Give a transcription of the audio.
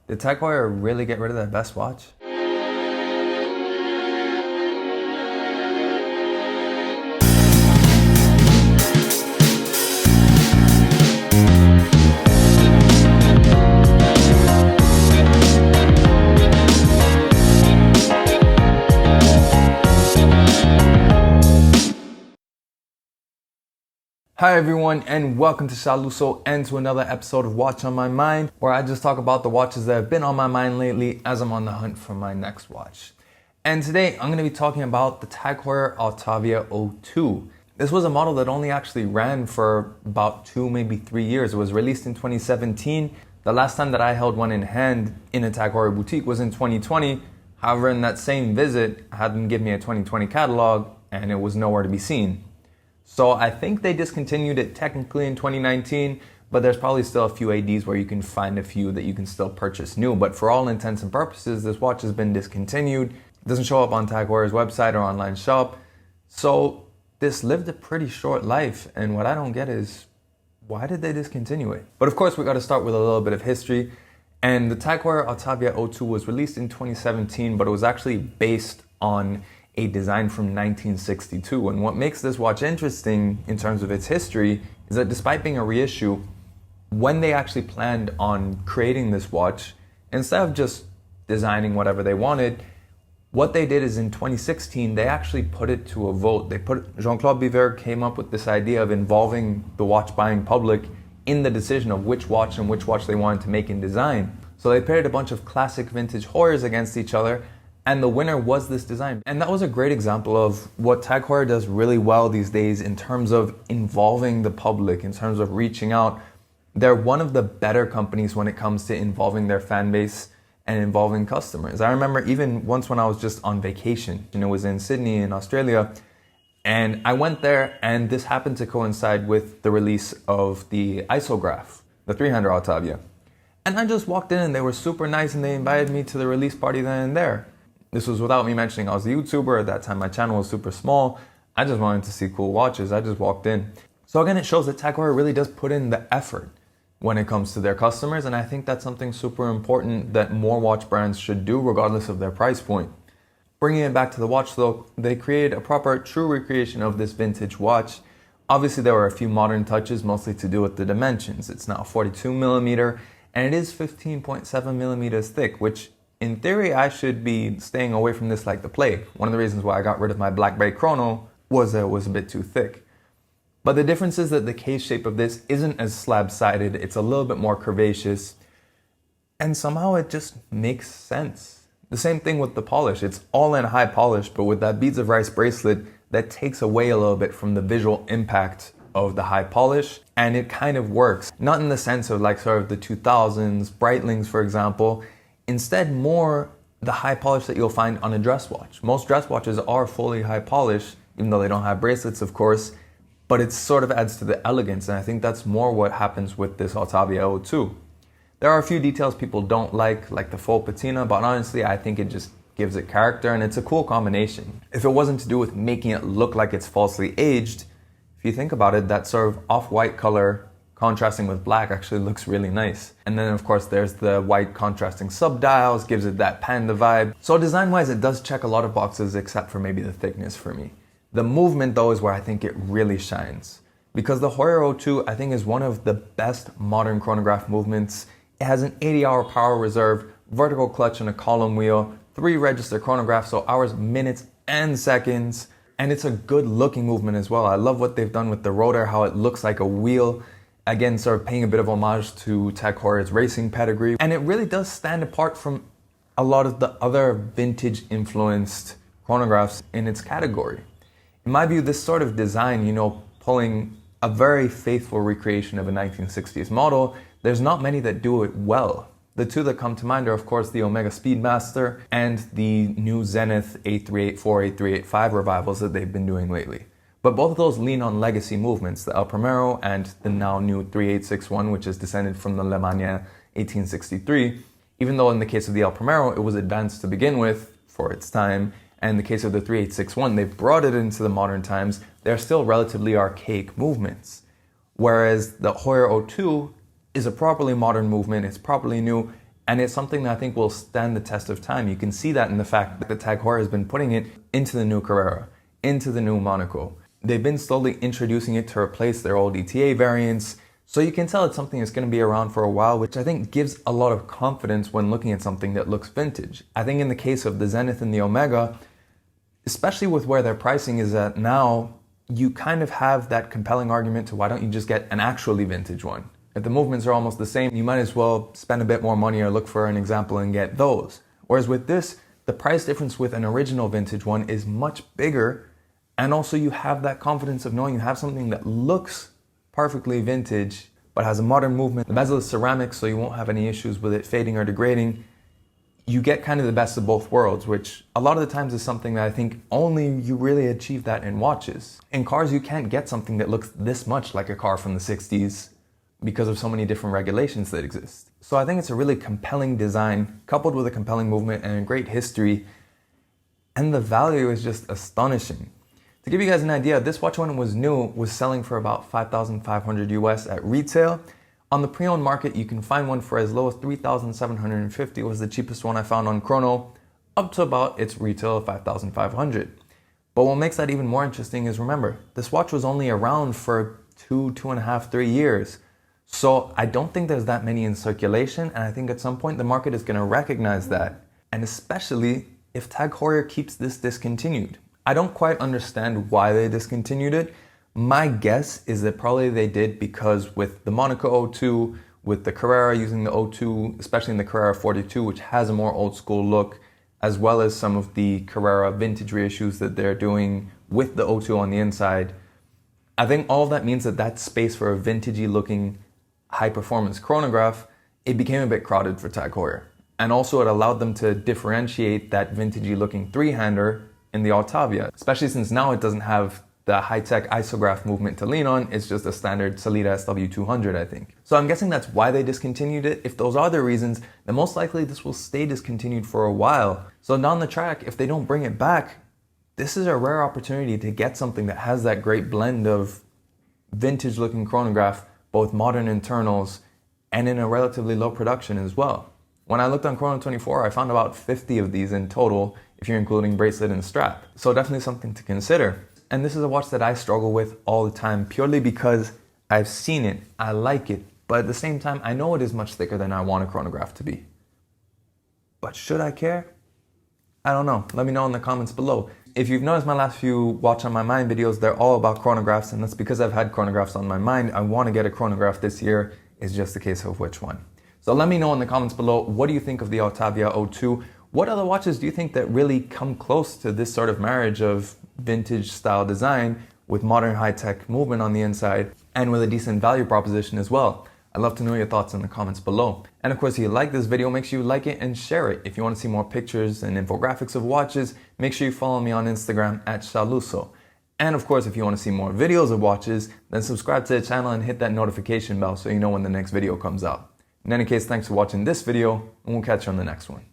Did Tag Heuer really get rid of their best watch? Hi everyone, and welcome to Shaluso and to another episode of Watch on My Mind, where I just talk about the watches that have been on my mind lately as I'm on the hunt for my next watch. And today I'm going to be talking about the Tag Heuer Autavia 02. This was a model that only actually ran for about 2, maybe 3 years. It was released in 2017. The last time that I held one in hand in a Tag Heuer boutique was in 2020. However, in that same visit, I had them give me a 2020 catalog and it was nowhere to be seen. So I think they discontinued it technically in 2019, but there's probably still a few ADs where you can find a few that you can still purchase new. But for all intents and purposes, this watch has been discontinued. It doesn't show up on Tag Heuer's website or online shop. So this lived a pretty short life. And what I don't get is, why did they discontinue it? But of course, we got to start with a little bit of history. And the Tag Heuer Autavia 02 was released in 2017, but it was actually based on a design from 1962. And what makes this watch interesting in terms of its history is that despite being a reissue, when they actually planned on creating this watch, instead of just designing whatever they wanted, what they did is in 2016, they actually put it to a vote. Jean Claude Biver came up with this idea of involving the watch buying public in the decision of which watch they wanted to make and design. So they paired a bunch of classic vintage Heuers against each other, and the winner was this design. And that was a great example of what Tag Heuer does really well these days in terms of involving the public, in terms of reaching out. They're one of the better companies when it comes to involving their fan base and involving customers. I remember even once when I was just on vacation, it was in Sydney in Australia, and I went there and this happened to coincide with the release of the isograph, the 300 Autavia. And I just walked in and they were super nice and they invited me to the release party then and there. This was without me mentioning I was a YouTuber. At that time, my channel was super small. I just wanted to see cool watches. I just walked in. So again, it shows that Tag Heuer really does put in the effort when it comes to their customers. And I think that's something super important that more watch brands should do regardless of their price point. Bringing it back to the watch though, they created a proper true recreation of this vintage watch. Obviously, there were a few modern touches, mostly to do with the dimensions. It's now 42 millimeter and it is 15.7 millimeters thick, which in theory, I should be staying away from this like the plague. One of the reasons why I got rid of my Black Bay Chrono was that it was a bit too thick. But the difference is that the case shape of this isn't as slab-sided. It's a little bit more curvaceous. And somehow it just makes sense. The same thing with the polish. It's all in high polish, but with that beads of rice bracelet, that takes away a little bit from the visual impact of the high polish. And it kind of works. Not in the sense of like sort of the 2000s, Breitlings, for example. Instead, more the high polish that you'll find on a dress watch. Most dress watches are fully high polish, even though they don't have bracelets, of course, but it sort of adds to the elegance, and I think that's more what happens with this Autavia 02. There are a few details people don't like the faux patina, but honestly, I think it just gives it character, and it's a cool combination. If it wasn't to do with making it look like it's falsely aged, if you think about it, that sort of off-white color contrasting with black actually looks really nice. And then of course there's the white contrasting subdials, gives it that panda vibe. So design wise it does check a lot of boxes except for maybe the thickness for me. The movement though is where I think it really shines. Because the Heuer 02 I think is one of the best modern chronograph movements. It has an 80-hour power reserve, vertical clutch and a column wheel, 3 register chronographs, so hours, minutes and seconds. And it's a good looking movement as well. I love what they've done with the rotor, how it looks like a wheel. Again, sort of paying a bit of homage to Tag Heuer's racing pedigree. And it really does stand apart from a lot of the other vintage influenced chronographs in its category. In my view, this sort of design, pulling a very faithful recreation of a 1960s model, there's not many that do it well. The two that come to mind are, of course, the Omega Speedmaster and the new Zenith 8384, 8385 revivals that they've been doing lately. But both of those lean on legacy movements, the El Primero and the now new 3861, which is descended from the Le Mania 1863. Even though in the case of the El Primero, it was advanced to begin with for its time, and in the case of the 3861, they've brought it into the modern times, they're still relatively archaic movements. Whereas the Heuer 02 is a properly modern movement, it's properly new, And it's something that I think will stand the test of time. You can see that in the fact that Tag Heuer has been putting it into the new Carrera, into the new Monaco. They've been slowly introducing it to replace their old ETA variants. So you can tell it's something that's going to be around for a while, which I think gives a lot of confidence when looking at something that looks vintage. I think in the case of the Zenith and the Omega, especially with where their pricing is at now, you kind of have that compelling argument to why don't you just get an actually vintage one? If the movements are almost the same, you might as well spend a bit more money or look for an example and get those. Whereas with this, the price difference with an original vintage one is much bigger, and also you have that confidence of knowing you have something that looks perfectly vintage but has a modern movement. The bezel is ceramic, so you won't have any issues with it fading or degrading. You get kind of the best of both worlds, which a lot of the times is something that I think only you really achieve that in watches. In cars, you can't get something that looks this much like a car from the 60s because of so many different regulations that exist. So I think it's a really compelling design coupled with a compelling movement and a great history, and the value is just astonishing. To give you guys an idea, this watch when it was new was selling for about $5,500 US at retail. On the pre-owned market, you can find one for as low as $3,750 was the cheapest one I found on Chrono, up to about its retail of $5,500. But what makes that even more interesting is, remember, this watch was only around for 2.5, 3 years. So I don't think there's that many in circulation, and I think at some point the market is going to recognize that, and especially if Tag Heuer keeps this discontinued. I don't quite understand why they discontinued it. My guess is that probably they did because with the Monaco 02, with the Carrera using the 02, especially in the Carrera 42, which has a more old school look, as well as some of the Carrera vintage reissues that they're doing with the 02 on the inside, I think all of that means that that space for a vintagey looking high performance chronograph, it became a bit crowded for Tag Heuer. And also it allowed them to differentiate that vintagey looking three-hander in the Autavia, especially since now it doesn't have the high-tech isograph movement to lean on. It's just a standard Sellita SW200, I think. So I'm guessing that's why they discontinued it. If those are the reasons, then most likely this will stay discontinued for a while. So down the track, if they don't bring it back, this is a rare opportunity to get something that has that great blend of vintage looking chronograph, both modern internals, and in a relatively low production as well. When I looked on Chrono 24, I found about 50 of these in total, if you're including bracelet and strap. So definitely something to consider. And this is a watch that I struggle with all the time, purely because I've seen it, I like it, but at the same time, I know it is much thicker than I want a chronograph to be. But should I care? I don't know. Let me know in the comments below. If you've noticed my last few Watch on My Mind videos, they're all about chronographs, and that's because I've had chronographs on my mind. I want to get a chronograph this year. It's just a case of which one. So let me know in the comments below, what do you think of the Autavia 02? What other watches do you think that really come close to this sort of marriage of vintage style design with modern high-tech movement on the inside and with a decent value proposition as well? I'd love to know your thoughts in the comments below. And of course, if you like this video, make sure you like it and share it. If you want to see more pictures and infographics of watches, make sure you follow me on Instagram at Shaluso. And of course, if you want to see more videos of watches, then subscribe to the channel and hit that notification bell so you know when the next video comes out. In any case, thanks for watching this video, and we'll catch you on the next one.